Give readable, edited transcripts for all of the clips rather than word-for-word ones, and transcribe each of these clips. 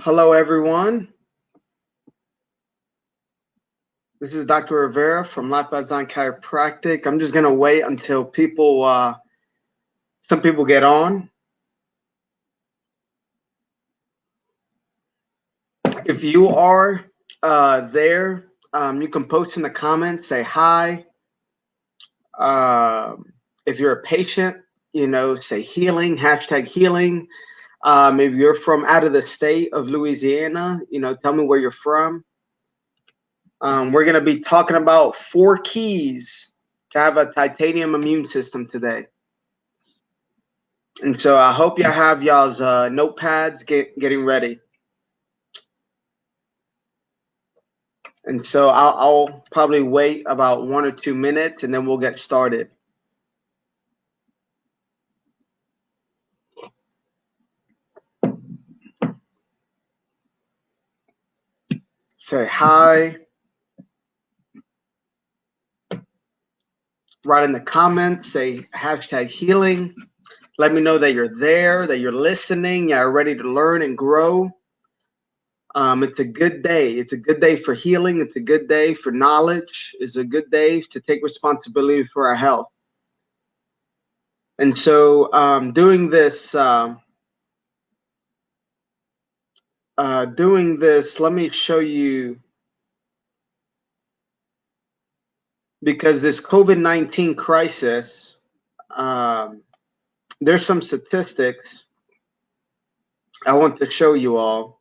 Hello, everyone. This is Dr. Rivera from Life by Design Chiropractic. I'm just going to wait until some people get on. If you are there, you can post in the comments, say hi. Uh, if you're a patient, say healing, hashtag healing. If you're from out of the state of Louisiana, tell me where you're from. We're going to be talking about 4 keys to have a titanium immune system today. And so I hope you have y'all's notepads getting ready. And so I'll probably wait about 1 or 2 minutes and then we'll get started. Say hi. Write in the comments, say hashtag healing. Let me know that you're there, that you're listening, you're ready to learn and grow. It's a good day. It's a good day for healing. It's a good day for knowledge. It's a good day to take responsibility for our health. And so doing this, let me show you, because this COVID-19 crisis, there's some statistics I want to show you all.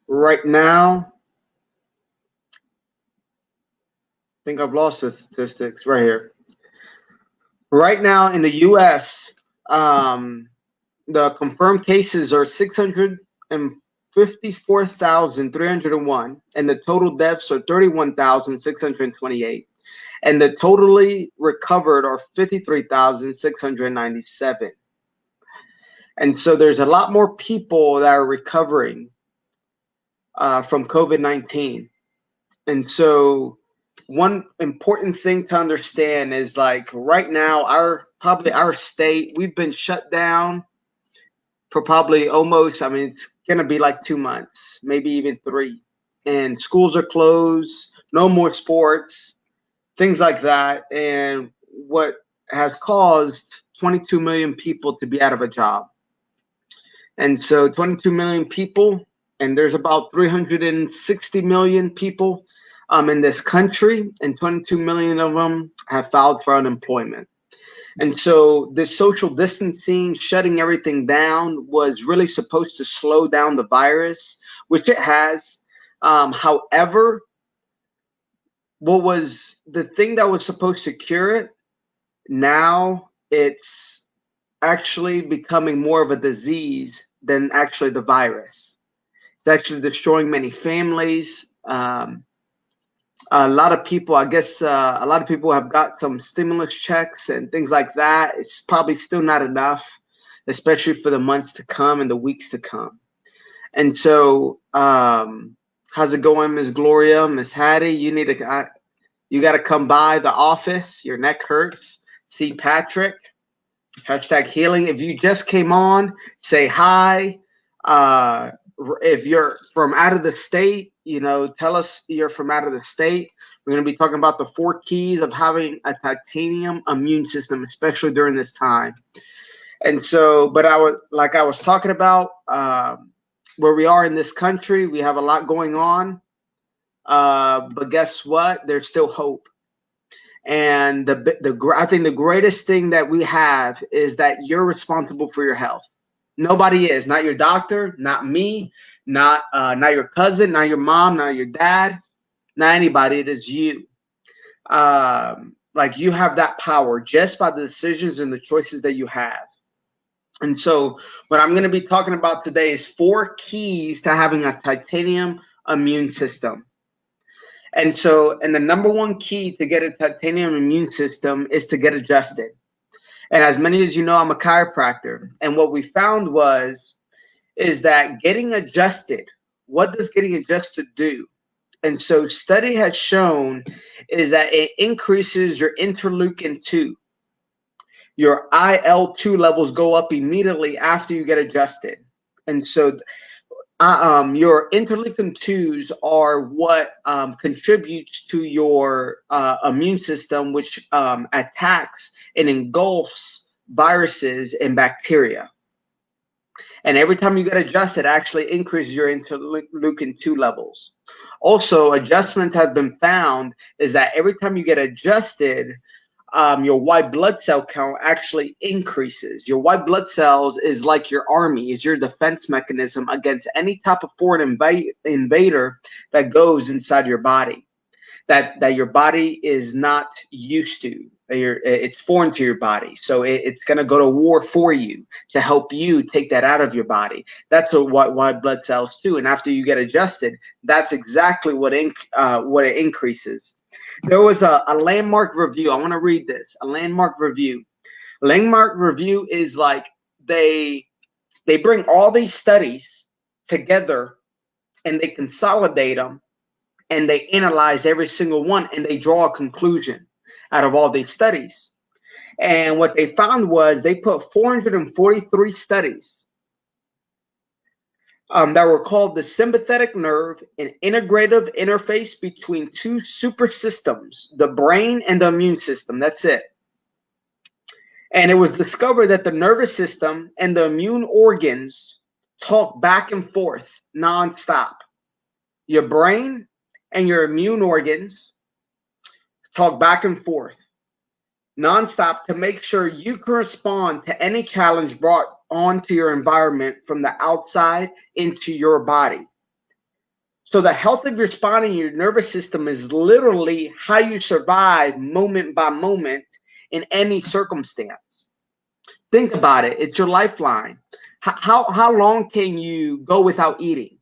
Right now, I think I've lost the statistics right here. Right now in the U.S., the confirmed cases are 654,301, and the total deaths are 31,628. And the totally recovered are 53,697. And so there's a lot more people that are recovering from COVID-19. And so one important thing to understand is, like, right now, our state, we've been shut down for probably almost, it's going to be like 2 months, maybe even 3. And schools are closed, no more sports, things like that. And what has caused 22 million people to be out of a job. And so 22 million people, and there's about 360 million people in this country, and 22 million of them have filed for unemployment. And so the social distancing, shutting everything down, was really supposed to slow down the virus, which it has. However, what was the thing that was supposed to cure it, now it's actually becoming more of a disease than actually the virus. It's actually destroying many families. A lot of people, I guess, a lot of people have got some stimulus checks and things like that. It's probably still not enough, especially for the months to come and the weeks to come. And so, how's it going, Miss Gloria, Miss Hattie? You got to come by the office. Your neck hurts. See Patrick. Hashtag healing. If you just came on, say hi. If you're from out of the state, tell us you're from out of the state. We're going to be talking about the 4 keys of having a titanium immune system, especially during this time. And so, but I was talking about, where we are in this country, we have a lot going on. But guess what? There's still hope. And I think the greatest thing that we have is that you're responsible for your health. Nobody is. Not your doctor, not me, not your cousin, not your mom, not your dad, not anybody. It is you. Like, you have that power just by the decisions and the choices that you have. And so what I'm going to be talking about today is 4 keys to having a titanium immune system. And the number 1 key to get a titanium immune system is to get adjusted. And as many as you know, I'm a chiropractor. And what we found is that getting adjusted, what does getting adjusted do? And so study has shown is that it increases your interleukin-2. your IL-2 levels go up immediately after you get adjusted. And so your interleukin 2s are what contributes to your immune system, which attacks and engulfs viruses and bacteria. And every time you get adjusted, it actually increases your interleukin 2 levels. Also, adjustments have been found is that every time you get adjusted, your white blood cell count actually increases. Your white blood cells is like your army, is your defense mechanism against any type of foreign invader that goes inside your body, that your body is not used to. It's foreign to your body, so it's going to go to war for you to help you take that out of your body. That's what white blood cells do, and after you get adjusted, that's exactly what it increases. There was a landmark review. I want to read this. A landmark review. Landmark review is like they bring all these studies together and they consolidate them and they analyze every single one and they draw a conclusion out of all these studies. And what they found was they put 443 studies that were called the sympathetic nerve, an integrative interface between two super systems, the brain and the immune system. That's it. And it was discovered that the nervous system and the immune organs talk back and forth nonstop. Your brain and your immune organs talk back and forth nonstop to make sure you can respond to any challenge brought onto your environment from the outside into your body. So the health of your spine and your nervous system is literally how you survive moment by moment in any circumstance. Think about it. It's your lifeline. How long can you go without eating?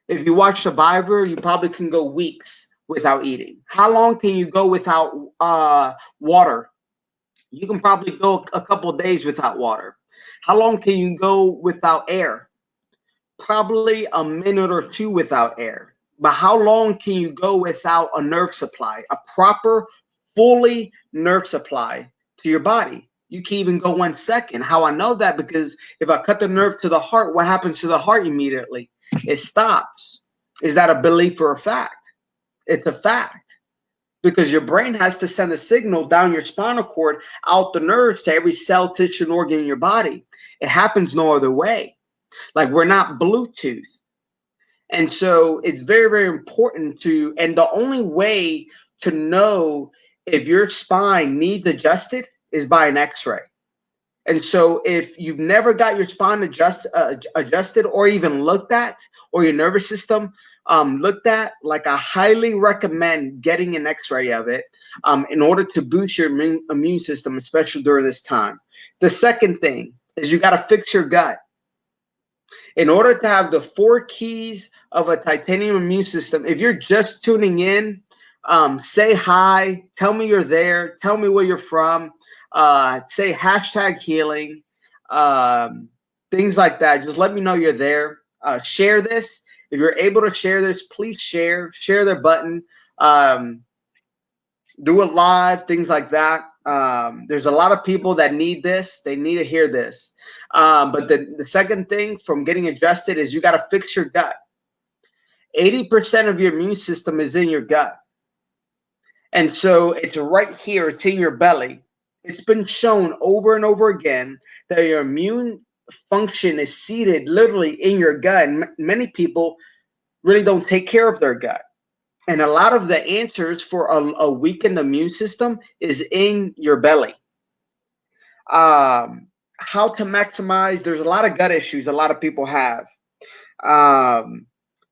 If you watch Survivor, you probably can go weeks without eating. How long can you go without water? You can probably go a couple of days without water. How long can you go without air? Probably a minute or two without air. But how long can you go without a nerve supply, a proper, fully nerve supply to your body? You can even go 1 second. How I know that? Because if I cut the nerve to the heart, what happens to the heart immediately? It stops. Is that a belief or a fact? It's a fact, because your brain has to send a signal down your spinal cord, out the nerves to every cell, tissue, and organ in your body. It happens no other way. Like, we're not Bluetooth. And so it's very, very important to, and the only way to know if your spine needs adjusted is by an x-ray. And so if you've never got your spine adjusted or even looked at, or your nervous system looked at, like, I highly recommend getting an x-ray of it in order to boost your immune system, especially during this time. The second thing is you got to fix your gut. In order to have the 4 keys of a titanium immune system, if you're just tuning in, say hi, tell me you're there, tell me where you're from, say #healing, things like that. Just let me know you're there. Share this. If you're able to share this, please share the button, do it live, things like that. There's a lot of people that need this. They need to hear this. But the second thing from getting adjusted is you got to fix your gut. 80% of your immune system is in your gut. And so it's right here. It's in your belly. It's been shown over and over again that your immune function is seated literally in your gut. And many people really don't take care of their gut. And a lot of the answers for a weakened immune system is in your belly. How to maximize, there's a lot of gut issues a lot of people have.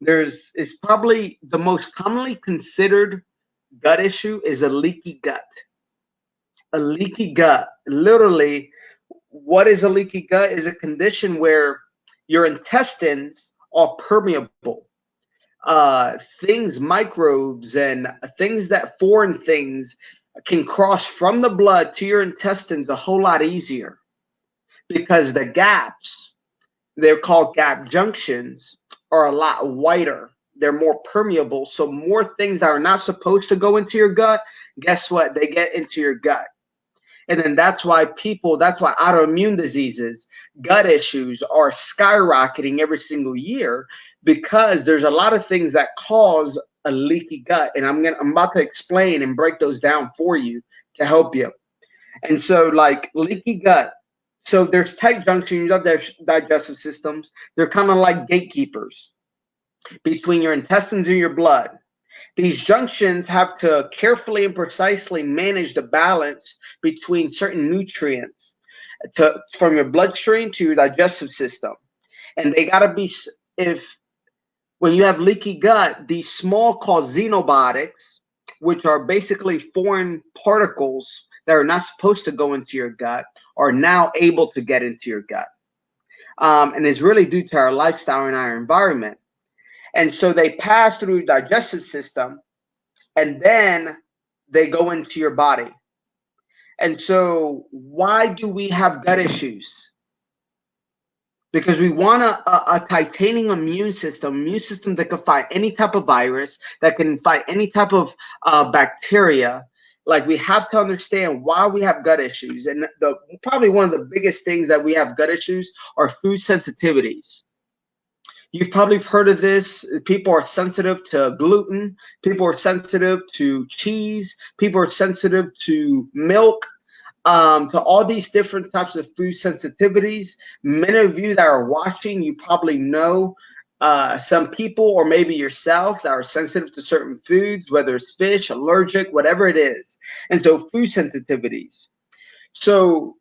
It's probably the most commonly considered gut issue is a leaky gut. A leaky gut. Literally, what is a leaky gut? Is a condition where your intestines are permeable. Things, microbes, and foreign things can cross from the blood to your intestines a whole lot easier, because the gaps, they're called gap junctions, are a lot wider. They're more permeable. So more things that are not supposed to go into your gut, guess what? They get into your gut. And then that's why autoimmune diseases, gut issues are skyrocketing every single year, because there's a lot of things that cause a leaky gut. And I'm about to explain and break those down for you to help you. And so, like, leaky gut. So there's tight junctions of their digestive systems. They're kind of like gatekeepers between your intestines and your blood. These junctions have to carefully and precisely manage the balance between certain nutrients from your bloodstream to your digestive system. And they got to be, if when you have leaky gut, these small called xenobiotics, which are basically foreign particles that are not supposed to go into your gut, are now able to get into your gut. And it's really due to our lifestyle and our environment. And so they pass through the digestive system, and then they go into your body. And so why do we have gut issues? Because we want a titanium immune system that can fight any type of virus, that can fight any type of bacteria. Like, we have to understand why we have gut issues. And probably one of the biggest things that we have gut issues are food sensitivities. You've probably heard of this. People are sensitive to gluten. People are sensitive to cheese. People are sensitive to milk, to all these different types of food sensitivities. Many of you that are watching, you probably know some people, or maybe yourself, that are sensitive to certain foods, whether it's fish, allergic, whatever it is. And so food sensitivities. So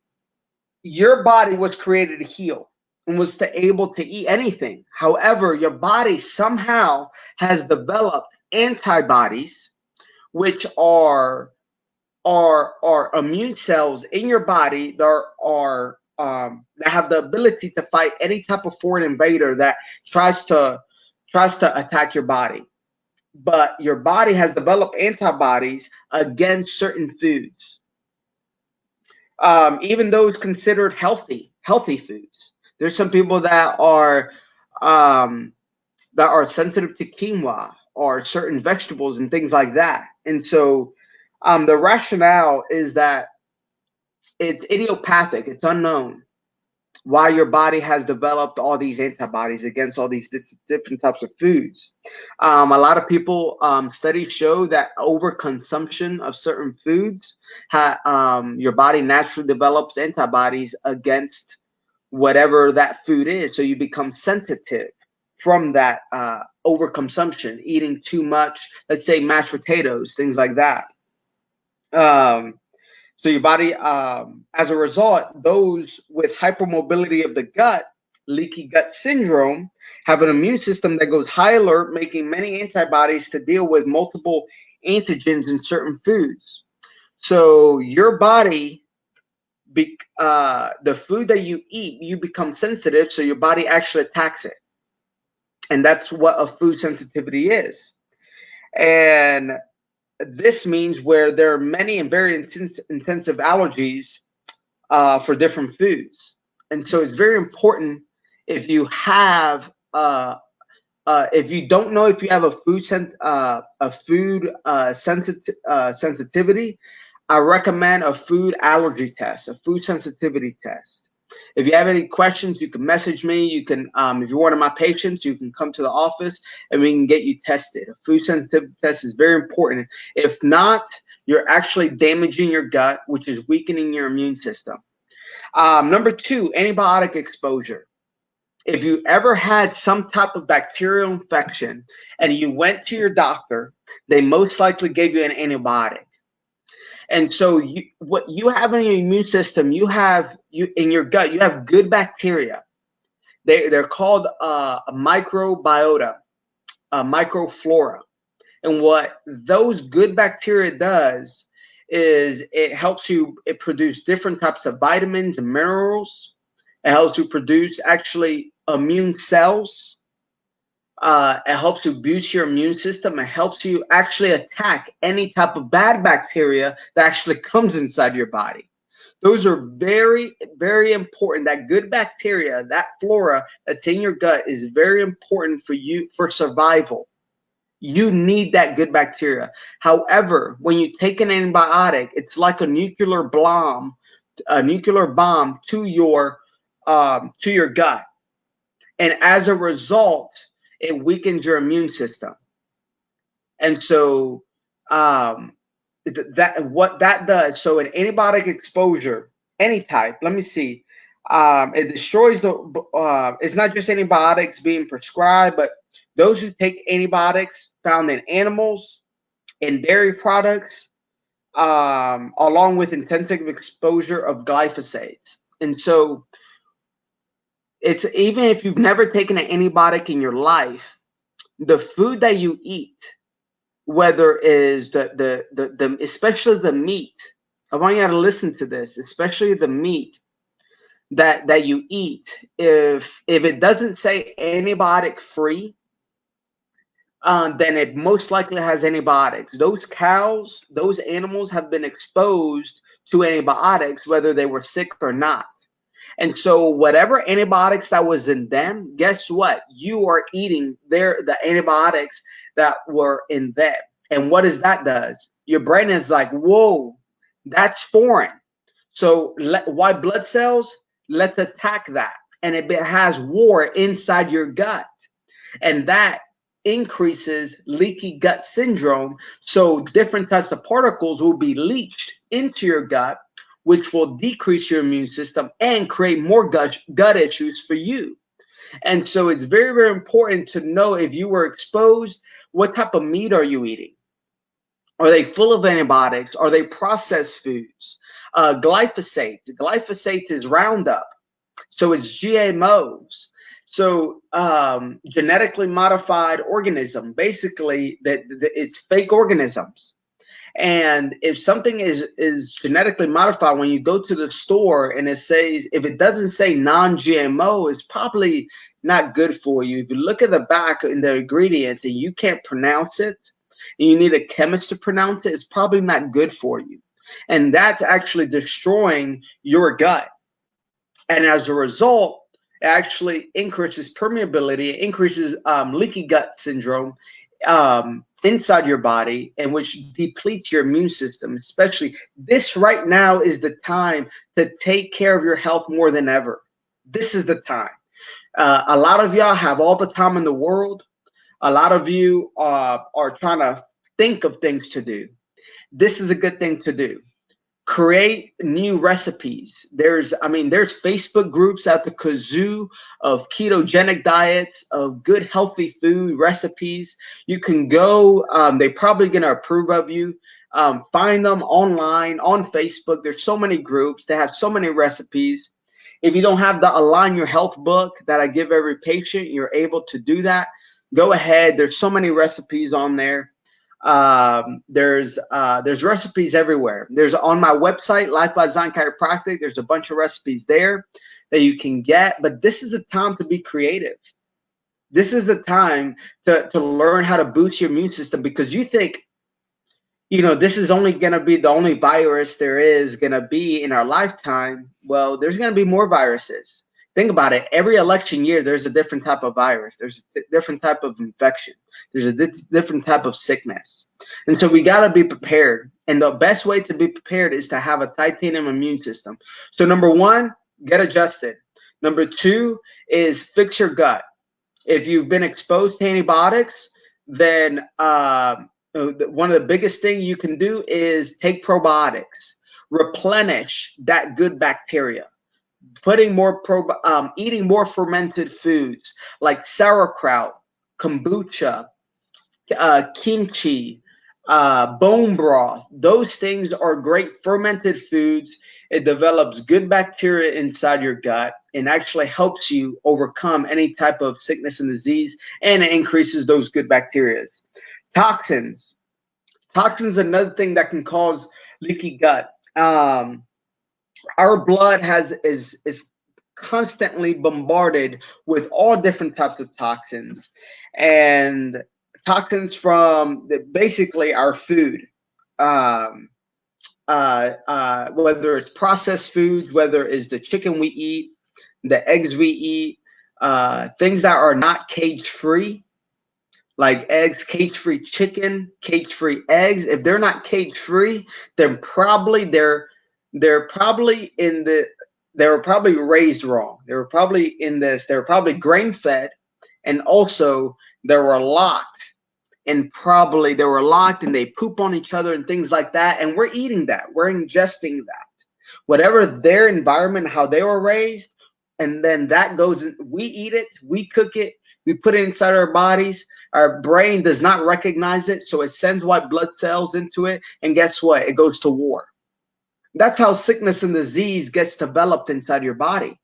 your body was created to heal and was able to eat anything. However, your body somehow has developed antibodies, which are immune cells in your body that have the ability to fight any type of foreign invader that tries to attack your body. But your body has developed antibodies against certain foods, even those considered healthy foods. There's some people that are sensitive to quinoa or certain vegetables and things like that. And so the rationale is that it's idiopathic. It's unknown why your body has developed all these antibodies against all these different types of foods. A lot of people, studies show that overconsumption of certain foods, your body naturally develops antibodies against whatever that food is. So you become sensitive from that overconsumption, eating too much, let's say mashed potatoes, things like that. So your body, as a result, those with hypermobility of the gut, leaky gut syndrome, have an immune system that goes high alert, making many antibodies to deal with multiple antigens in certain foods. So your body, the food that you eat, you become sensitive, so your body actually attacks it. And that's what a food sensitivity is. And this means where there are many and very intensive allergies for different foods. And so it's very important, if you have, if you don't know if you have a food sensitivity, I recommend a food allergy test, a food sensitivity test. If you have any questions, you can message me. You can, if you're one of my patients, you can come to the office and we can get you tested. A food sensitivity test is very important. If not, you're actually damaging your gut, which is weakening your immune system. Number 2, antibiotic exposure. If you ever had some type of bacterial infection and you went to your doctor, they most likely gave you an antibiotic. And so what you have in your immune system, you in your gut, you have good bacteria. They're called a microbiota, a microflora. And what those good bacteria does is it produce different types of vitamins and minerals. It helps you produce actually immune cells. It helps to boost your immune system. It helps you actually attack any type of bad bacteria that actually comes inside your body. Those are very, very important. That good bacteria, that flora that's in your gut, is very important for you for survival. You need that good bacteria. However, when you take an antibiotic, it's like a nuclear bomb nuclear bomb to your gut, and as a result, it weakens your immune system. And so that what that does. So an antibiotic exposure, any type. Let me see. It destroys the. It's not just antibiotics being prescribed, but those who take antibiotics found in animals, in dairy products, along with intensive exposure of glyphosate. And so it's, even if you've never taken an antibiotic in your life, the food that you eat, whether is the especially the meat. I want you to listen to this, especially the meat that you eat. If it doesn't say antibiotic free, then it most likely has antibiotics. Those cows, those animals have been exposed to antibiotics, whether they were sick or not. And so whatever antibiotics that was in them, guess what? You are eating the antibiotics that were in them. And what does that does? Your brain is like, whoa, that's foreign. So white blood cells, let's attack that. And it has war inside your gut. And that increases leaky gut syndrome. So different types of particles will be leached into your gut, which will decrease your immune system and create more gut issues for you. And so it's very, very important to know, if you were exposed, what type of meat are you eating? Are they full of antibiotics? Are they processed foods? Glyphosate. Glyphosate is Roundup. So it's GMOs. So genetically modified organism, basically it's fake organisms. And if something is genetically modified, when you go to the store and it says, if it doesn't say non-GMO, it's probably not good for you. If you look at the back in the ingredients and you can't pronounce it, and you need a chemist to pronounce it, it's probably not good for you. And that's actually destroying your gut. And as a result, it actually increases permeability, it increases leaky gut syndrome inside your body, and which depletes your immune system. Especially this right now is the time to take care of your health more than ever. This is the time. A lot of y'all have all the time in the world. A lot of you are trying to think of things to do. This is a good thing to do. Create new recipes. There's Facebook groups at the kazoo of ketogenic diets, of good healthy food recipes. You can go, they're probably going to approve of you. Find them online on Facebook. There's so many groups. They have so many recipes. If you don't have the Align Your Health book that I give every patient, you're able to do that. Go ahead. There's so many recipes on there. There's recipes everywhere. There's on my website, Life by Design Chiropractic. There's a bunch of recipes there that you can get. But this is the time to be creative. This is the time to learn how to boost your immune system, because you think, this is only going to be the only virus there is going to be in our lifetime. Well, there's going to be more viruses. Think about it. Every election year, there's a different type of virus. There's a different type of infection. There's a different type of sickness. And so we got to be prepared. And the best way to be prepared is to have a titanium immune system. So number one, get adjusted. Number two is fix your gut. If you've been exposed to antibiotics, then one of the biggest things you can do is take probiotics, replenish that good bacteria. Putting more eating more fermented foods like sauerkraut, kombucha, kimchi, bone broth. Those things are great fermented foods. It develops good bacteria inside your gut and actually helps you overcome any type of sickness and disease, and it increases those good bacteria. Toxins. Toxins are another thing that can cause leaky gut. Our blood is constantly bombarded with all different types of toxins, and toxins from basically our food, whether it's processed foods, whether it's the chicken we eat, the eggs we eat, things that are not cage-free, like eggs, cage-free chicken, cage-free eggs. If they're not cage-free, then probably they're they're probably in the they were probably raised wrong. They were probably in this. They were probably grain fed, and also they were locked. And probably they were locked, and they poop on each other and things like that. And we're eating that. We're ingesting that. Whatever their environment, how they were raised, and then that goes. We eat it. We cook it. We put it inside our bodies. Our brain does not recognize it, so it sends white blood cells into it. And guess what? It goes to war. That's how sickness and disease gets developed inside your body.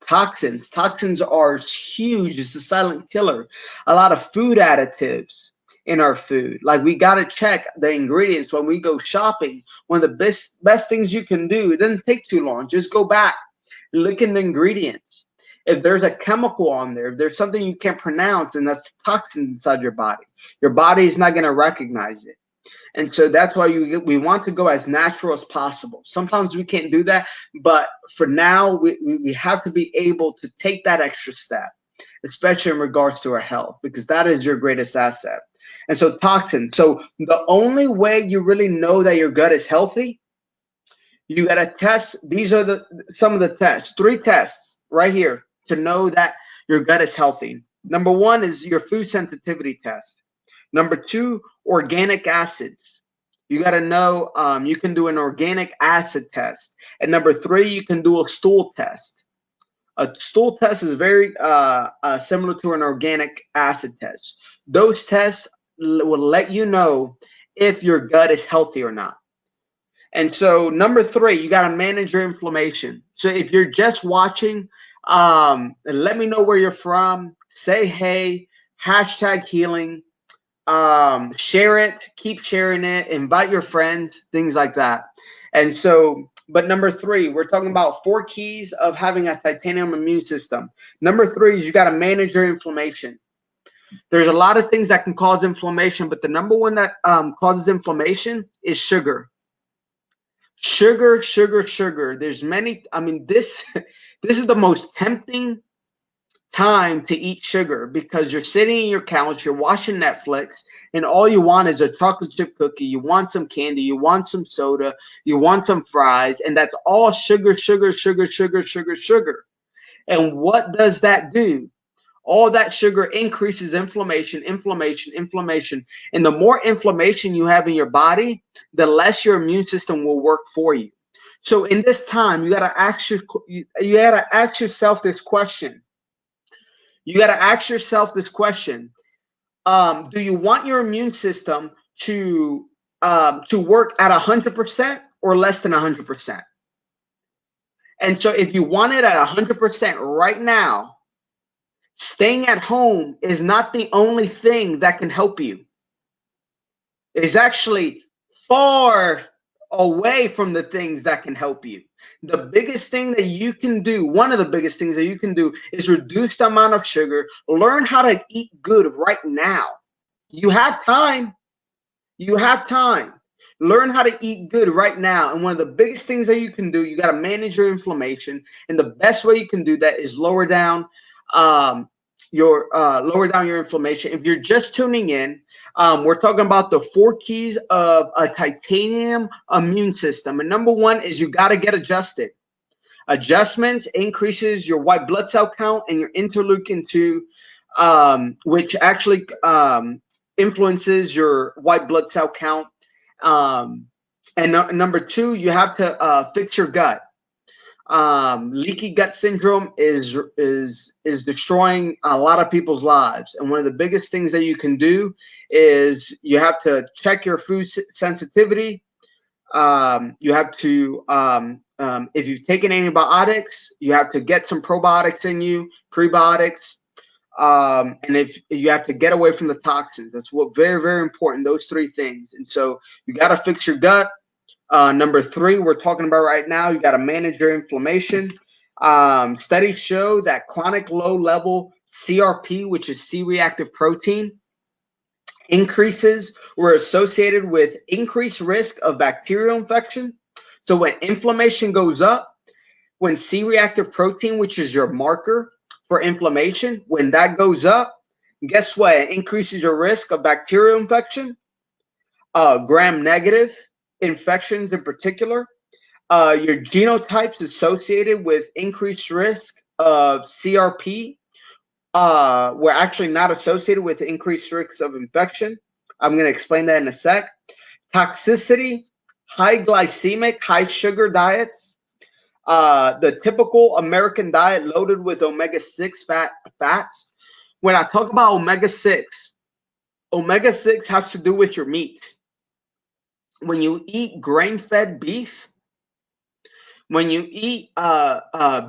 Toxins are huge. It's a silent killer. A lot of food additives in our food. Like, we got to check the ingredients when we go shopping. One of the best things you can do, it doesn't take too long. Just go back, look in the ingredients. If there's a chemical on there, if there's something you can't pronounce, then that's toxin inside your body. Your body is not going to recognize it. And so that's why we want to go as natural as possible. Sometimes we can't do that, but for now, we have to be able to take that extra step, especially in regards to our health, because that is your greatest asset. And so toxins. So the only way you really know that your gut is healthy, you got to test. These are some of the tests, 3 tests right here to know that your gut is healthy. Number 1 is your food sensitivity test. Number 2, organic acids. You got to know, you can do an organic acid test. And number 3, you can do a stool test. A stool test is very similar to an organic acid test. Those tests will let you know if your gut is healthy or not. And so number 3, you got to manage your inflammation. So if you're just watching, let me know where you're from. Say hey, #healing. Share it, keep sharing it, invite your friends, things like that. And so, but number 3, we're talking about 4 keys of having a titanium immune system. Number 3 is you got to manage your inflammation. There's a lot of things that can cause inflammation, but the number 1 that causes inflammation is sugar. Sugar. There's many. I mean, this is the most tempting time to eat sugar, because you're sitting in your couch, you're watching Netflix, and all you want is a chocolate chip cookie. You want some candy, you want some soda, you want some fries, and that's all sugar. And what does that do? All that sugar increases inflammation. And the more inflammation you have in your body, the less your immune system will work for you. So in this time, you got to ask yourself this question. You got to ask yourself this question. Do you want your immune system to work at 100% or less than 100%? And so if you want it at 100% right now, staying at home is not the only thing that can help you. It's actually far away from the things that can help you. The biggest thing that you can do, one of the biggest things that you can do, is reduce the amount of sugar. Learn how to eat good right now. You have time. Learn how to eat good right now. And one of the biggest things that you can do, you got to manage your inflammation. And the best way you can do that is lower down your inflammation. If you're just tuning in, we're talking about the 4 keys of a titanium immune system. And number 1 is you got to get adjusted. Adjustments increases your white blood cell count and your interleukin-2, which actually influences your white blood cell count. And number 2, you have to fix your gut. Leaky gut syndrome is destroying a lot of people's lives. And one of the biggest things that you can do is you have to check your food sensitivity. You have to, if you've taken antibiotics, you have to get some probiotics in you, prebiotics. And if you have to get away from the toxins, that's what very, very important, those 3 things. And so you got to fix your gut. Number 3, we're talking about right now, you got to manage your inflammation. Studies show that chronic low level CRP, which is C-reactive protein, increases were associated with increased risk of bacterial infection. So when inflammation goes up, when C-reactive protein, which is your marker for inflammation, when that goes up, guess what? It increases your risk of bacterial infection, gram-negative infections in particular, Your genotypes associated with increased risk of CRP were actually not associated with increased risks of infection. I'm going to explain that in a sec. Toxicity, high glycemic, high sugar diets, the typical American diet loaded with omega-6 fats. When I talk about omega-6 has to do with your meat. When you eat grain-fed beef, when you eat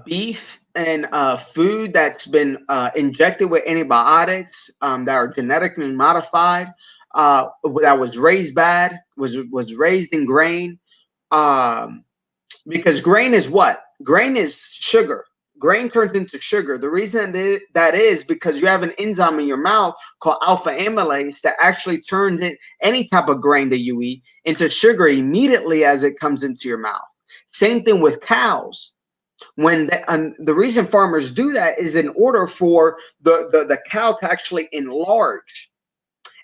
beef and food that's been injected with antibiotics that are genetically modified, that was raised bad, was raised in grain, because grain is what? Grain is sugar. Grain turns into sugar. The reason that is because you have an enzyme in your mouth called alpha amylase that actually turns any type of grain that you eat into sugar immediately as it comes into your mouth. Same thing with cows. When the reason farmers do that is in order for the cow to actually enlarge.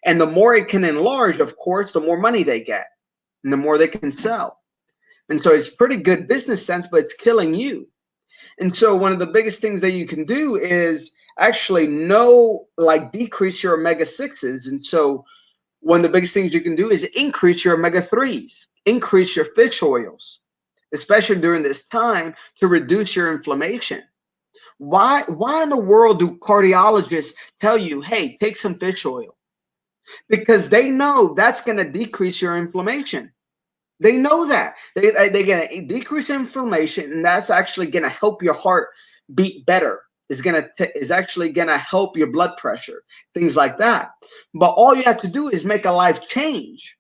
And the more it can enlarge, of course, the more money they get and the more they can sell. And so it's pretty good business sense, but it's killing you. And so one of the biggest things that you can do is actually decrease your omega-6s. And so one of the biggest things you can do is increase your omega-3s, increase your fish oils, especially during this time, to reduce your inflammation. Why in the world do cardiologists tell you, hey, take some fish oil? Because they know that's going to decrease your inflammation. They know that. They're going to decrease inflammation, and that's actually going to help your heart beat better. It's actually going to help your blood pressure, things like that. But all you have to do is make a life change.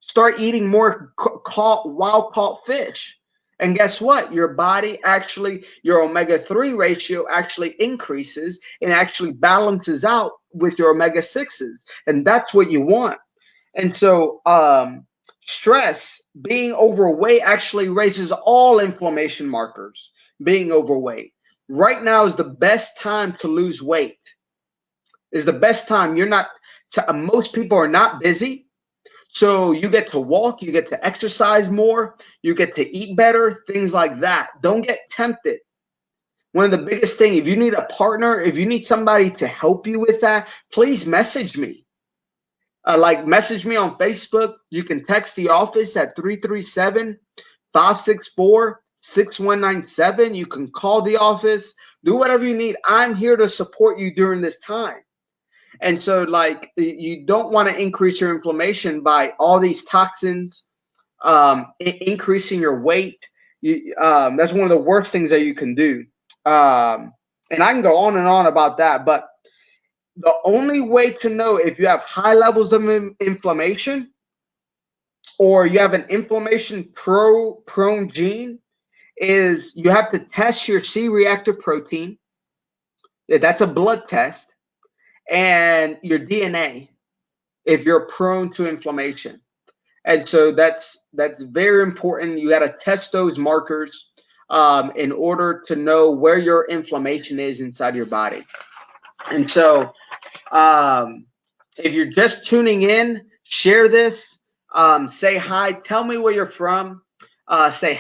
Start eating more wild-caught fish. And guess what? Your body actually, your omega-3 ratio actually increases and actually balances out with your omega-6s. And that's what you want. And so stress, being overweight actually raises all inflammation markers. Being overweight. Right now is the best time to lose weight. Is the best time. Most people are not busy. So you get to walk, you get to exercise more, you get to eat better, things like that. Don't get tempted. One of the biggest things, if you need a partner, if you need somebody to help you with that, please message me. Message me on Facebook. You can text the office at 337-564-6197. You can call the office. Do whatever you need. I'm here to support you during this time. And so, you don't want to increase your inflammation by all these toxins, increasing your weight. That's one of the worst things that you can do. And I can go on and on about that, but the only way to know if you have high levels of inflammation or you have an inflammation prone gene is you have to test your C-reactive protein. That's a blood test. And your DNA, if you're prone to inflammation. And so that's very important. You got to test those markers in order to know where your inflammation is inside your body. And so if you're just tuning in, share this, say hi, tell me where you're from, say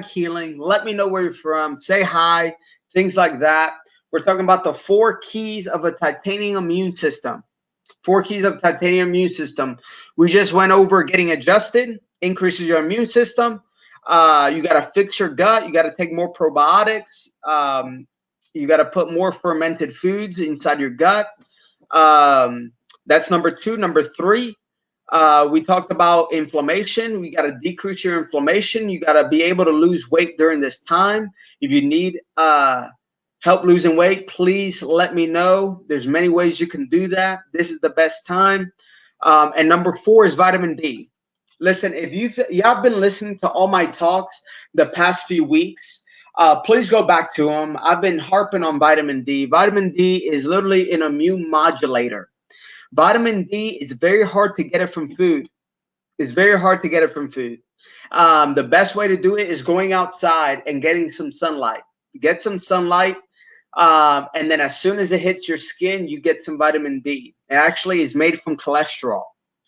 #healing, let me know where you're from, say hi, things like that. We're talking about the 4 keys of a titanium immune system. 4 keys of titanium immune system. We just went over getting adjusted, increases your immune system. You got to fix your gut. You got to take more probiotics. You got to put more fermented foods inside your gut. That's number 2. Number 3, we talked about inflammation. We got to decrease your inflammation. You got to be able to lose weight during this time. If you need help losing weight, please let me know. There's many ways you can do that. This is the best time. And number 4 is vitamin D. Listen, if y'all been listening to all my talks the past few weeks, please go back to them. I've been harping on vitamin D. Vitamin D is literally an immune modulator. Vitamin D is very hard to get it from food. It's very hard to get it from food. The best way to do it is going outside and getting some sunlight. Get some sunlight. And then as soon as it hits your skin, you get some vitamin D. It actually is made from cholesterol.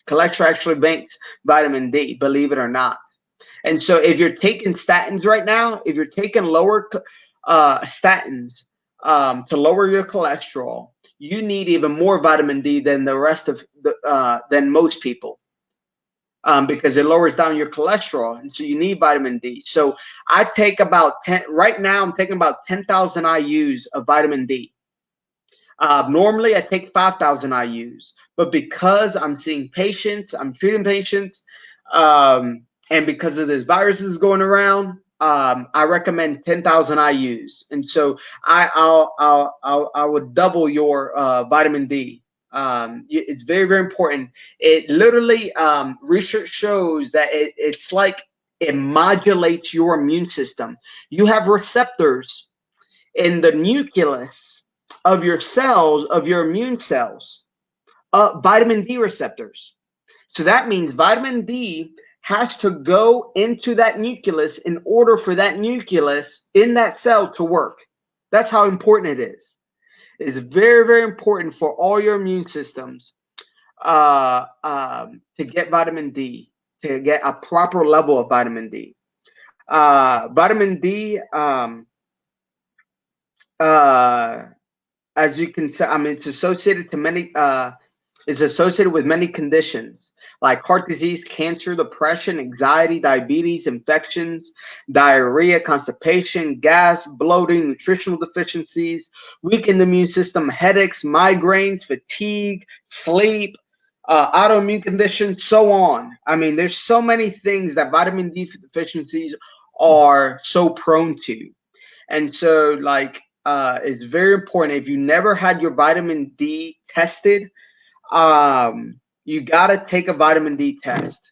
Cholesterol actually makes vitamin D, believe it or not. And so if you're taking statins right now, if you're taking lower statins to lower your cholesterol, you need even more vitamin D than the rest of than most people. Because it lowers down your cholesterol, and so you need vitamin D. So I take about 10 right now. I'm taking about 10,000 IU's of vitamin D. Normally, I take 5,000 IU's, but because I'm seeing patients, I'm treating patients, and because of this virus is going around, I recommend 10,000 IU's, and so I would double your vitamin D. It's very, very important. It literally, research shows that it's like it modulates your immune system. You have receptors in the nucleus of your cells, of your immune cells, vitamin D receptors. So that means vitamin D has to go into that nucleus in order for that nucleus in that cell to work. That's how important it is. It's very, very important for all your immune systems to get vitamin D, to get a proper level of vitamin D. Vitamin D, as you can say, I mean, it's associated to many. It's associated with many conditions like heart disease, cancer, depression, anxiety, diabetes, infections, diarrhea, constipation, gas, bloating, nutritional deficiencies, weakened immune system, headaches, migraines, fatigue, sleep, autoimmune conditions, so on. I mean, there's so many things that vitamin D deficiencies are so prone to. And so, like, it's very important. If you never had your vitamin D tested, you got to take a vitamin D test.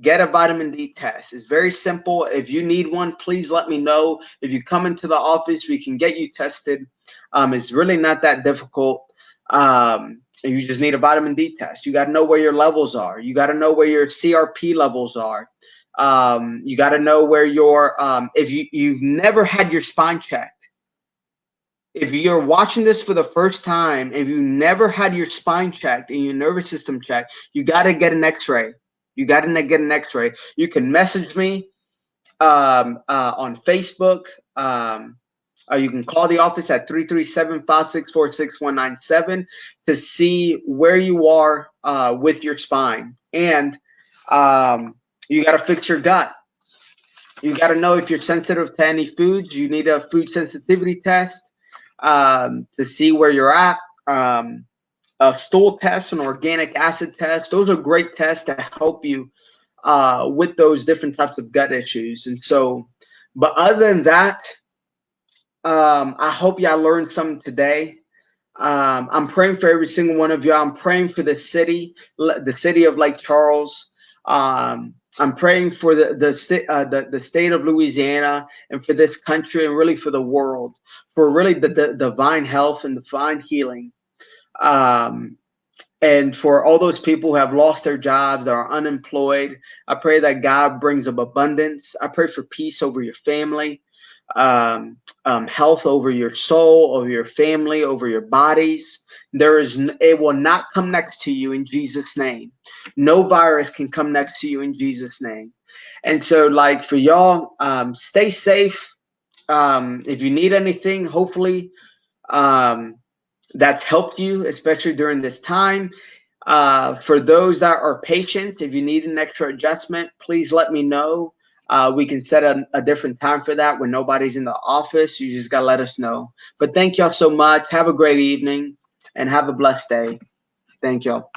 Get a vitamin D test. It's very simple. If you need one, please let me know. If you come into the office, we can get you tested. It's really not that difficult. You just need a vitamin D test. You got to know where your levels are. You got to know where your CRP levels are. You got to know where your, if you've never had your spine checked, if you're watching this for the first time, if you never had your spine checked and your nervous system checked, you got to get an x-ray. You got to get an x-ray. You can message me on Facebook. You can call the office at 337-564-6197 to see where you are with your spine. And you got to fix your gut. You got to know if you're sensitive to any foods. You need a food sensitivity test to see where you're at. A stool test, an organic acid test. Those are great tests to help you with those different types of gut issues. And so, but other than that, I hope y'all learned something today. I'm praying for every single one of y'all. I'm praying for the city of Lake Charles. I'm praying for the state of Louisiana and for this country and really for the world, for really the divine health and divine healing. And for all those people who have lost their jobs, that are unemployed, I pray that God brings them abundance. I pray for peace over your family, health over your soul, over your family, over your bodies. It will not come next to you in Jesus' name. No virus can come next to you in Jesus' name. And so, like, for y'all, stay safe. If you need anything, hopefully that's helped you, especially during this time. For those that are patients, if you need an extra adjustment, please let me know. We can set a different time for that when nobody's in the office. You just got to let us know. But thank y'all so much. Have a great evening and have a blessed day. Thank y'all.